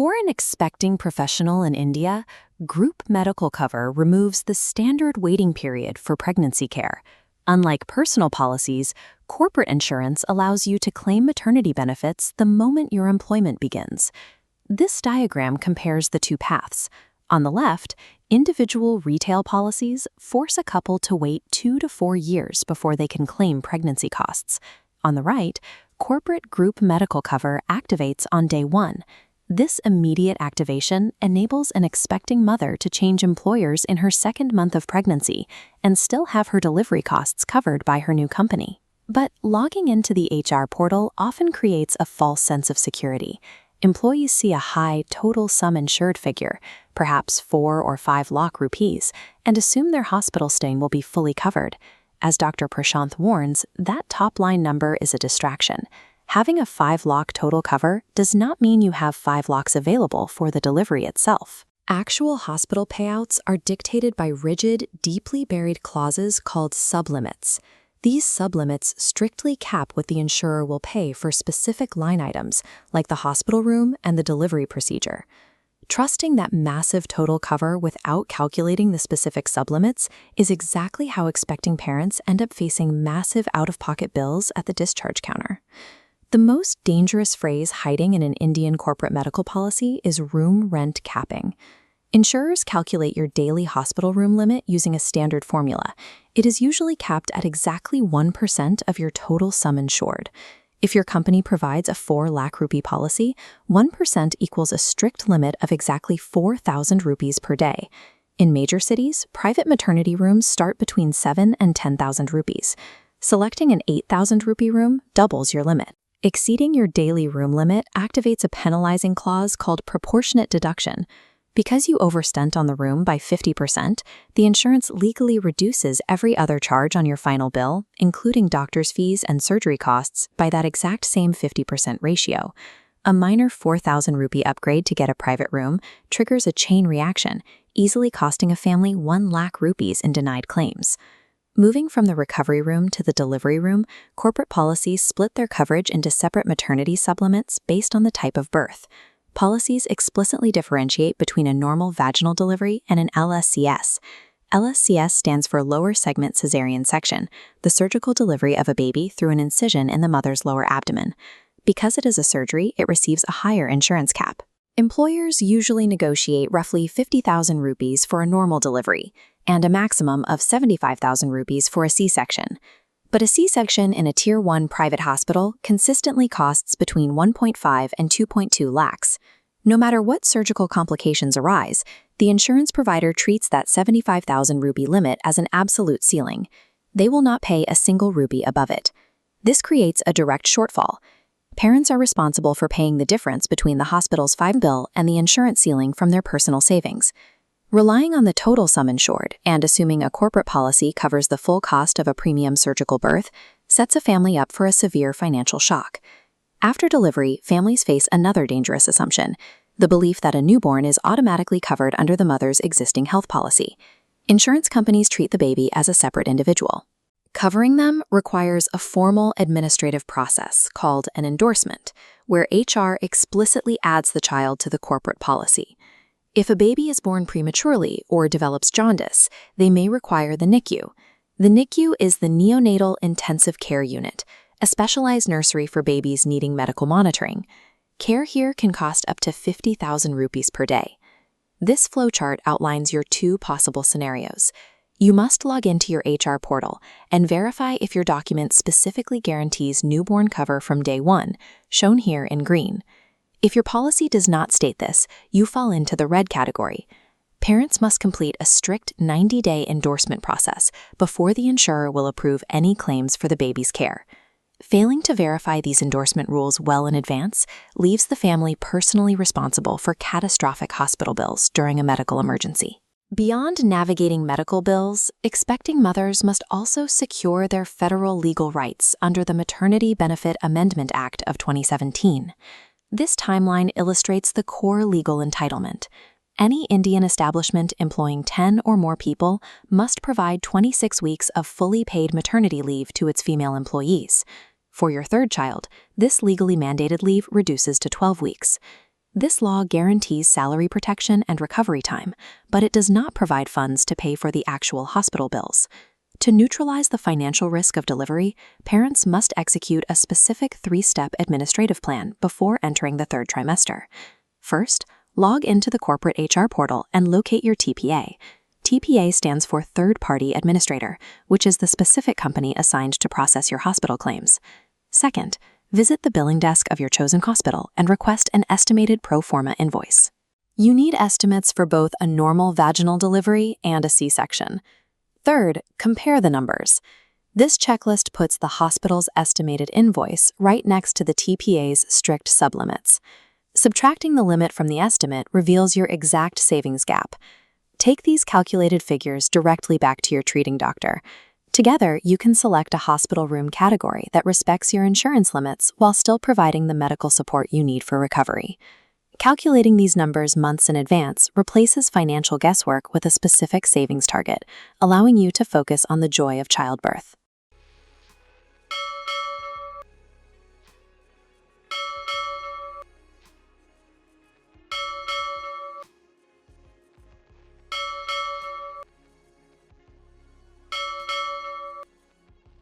For an expecting professional in India, group medical cover removes the standard waiting period for pregnancy care. Unlike personal policies, corporate insurance allows you to claim maternity benefits the moment your employment begins. This diagram compares the two paths. On the left, individual retail policies force a couple to wait 2 to 4 years before they can claim pregnancy costs. On the right, corporate group medical cover activates on day 1. This immediate activation enables an expecting mother to change employers in her second month of pregnancy and still have her delivery costs covered by her new company. But logging into the HR portal often creates a false sense of security. Employees see a high total sum insured figure, perhaps 4 or 5 lakh rupees, and assume their hospital stay will be fully covered. As Dr. Prashanth warns, that top-line number is a distraction. Having a 5 lakh total cover does not mean you have 5 lakhs available for the delivery itself. Actual hospital payouts are dictated by rigid, deeply buried clauses called sublimits. These sublimits strictly cap what the insurer will pay for specific line items, like the hospital room and the delivery procedure. Trusting that massive total cover without calculating the specific sublimits is exactly how expecting parents end up facing massive out-of-pocket bills at the discharge counter. The most dangerous phrase hiding in an Indian corporate medical policy is room rent capping. Insurers calculate your daily hospital room limit using a standard formula. It is usually capped at exactly 1% of your total sum insured. If your company provides a 4 lakh rupee policy, 1% equals a strict limit of exactly 4,000 rupees per day. In major cities, private maternity rooms start between 7 and 10,000 rupees. Selecting an 8,000 rupee room doubles your limit. Exceeding your daily room limit activates a penalizing clause called proportionate deduction. Because you overspent on the room by 50%, the insurance legally reduces every other charge on your final bill, including doctor's fees and surgery costs, by that exact same 50% ratio. A minor 4,000 rupee upgrade to get a private room triggers a chain reaction, easily costing a family 1 lakh rupees in denied claims. Moving from the recovery room to the delivery room, corporate policies split their coverage into separate maternity sublimits based on the type of birth. Policies explicitly differentiate between a normal vaginal delivery and an LSCS. LSCS stands for lower segment cesarean section, the surgical delivery of a baby through an incision in the mother's lower abdomen. Because it is a surgery, it receives a higher insurance cap. Employers usually negotiate roughly 50,000 rupees for a normal delivery and a maximum of 75,000 rupees for a C-section. But a C-section in a Tier 1 private hospital consistently costs between 1.5 and 2.2 lakhs. No matter what surgical complications arise, the insurance provider treats that 75,000 rupee limit as an absolute ceiling. They will not pay a single rupee above it. This creates a direct shortfall. Parents are responsible for paying the difference between the hospital's 5 bill and the insurance ceiling from their personal savings. Relying on the total sum insured and assuming a corporate policy covers the full cost of a premium surgical birth sets a family up for a severe financial shock. After delivery, families face another dangerous assumption, the belief that a newborn is automatically covered under the mother's existing health policy. Insurance companies treat the baby as a separate individual. Covering them requires a formal administrative process called an endorsement, where HR explicitly adds the child to the corporate policy. If a baby is born prematurely or develops jaundice, they may require the NICU. The NICU is the Neonatal Intensive Care Unit, a specialized nursery for babies needing medical monitoring. Care here can cost up to 50,000 rupees per day. This flowchart outlines your 2 possible scenarios. You must log into your HR portal and verify if your document specifically guarantees newborn cover from day 1, shown here in green. If your policy does not state this, you fall into the red category. Parents must complete a strict 90-day endorsement process before the insurer will approve any claims for the baby's care. Failing to verify these endorsement rules well in advance leaves the family personally responsible for catastrophic hospital bills during a medical emergency. Beyond navigating medical bills, expecting mothers must also secure their federal legal rights under the Maternity Benefit Amendment Act of 2017. This timeline illustrates the core legal entitlement. Any Indian establishment employing 10 or more people must provide 26 weeks of fully paid maternity leave to its female employees. For your third child, this legally mandated leave reduces to 12 weeks. This law guarantees salary protection and recovery time, but it does not provide funds to pay for the actual hospital bills. To neutralize the financial risk of delivery, parents must execute a specific 3-step administrative plan before entering the 3rd trimester. First, log into the corporate HR portal and locate your TPA. TPA stands for Third-Party Administrator, which is the specific company assigned to process your hospital claims. Second, visit the billing desk of your chosen hospital and request an estimated pro forma invoice. You need estimates for both a normal vaginal delivery and a C-section. Third, compare the numbers. This checklist puts the hospital's estimated invoice right next to the TPA's strict sublimits. Subtracting the limit from the estimate reveals your exact savings gap. Take these calculated figures directly back to your treating doctor. Together, you can select a hospital room category that respects your insurance limits while still providing the medical support you need for recovery. Calculating these numbers months in advance replaces financial guesswork with a specific savings target, allowing you to focus on the joy of childbirth.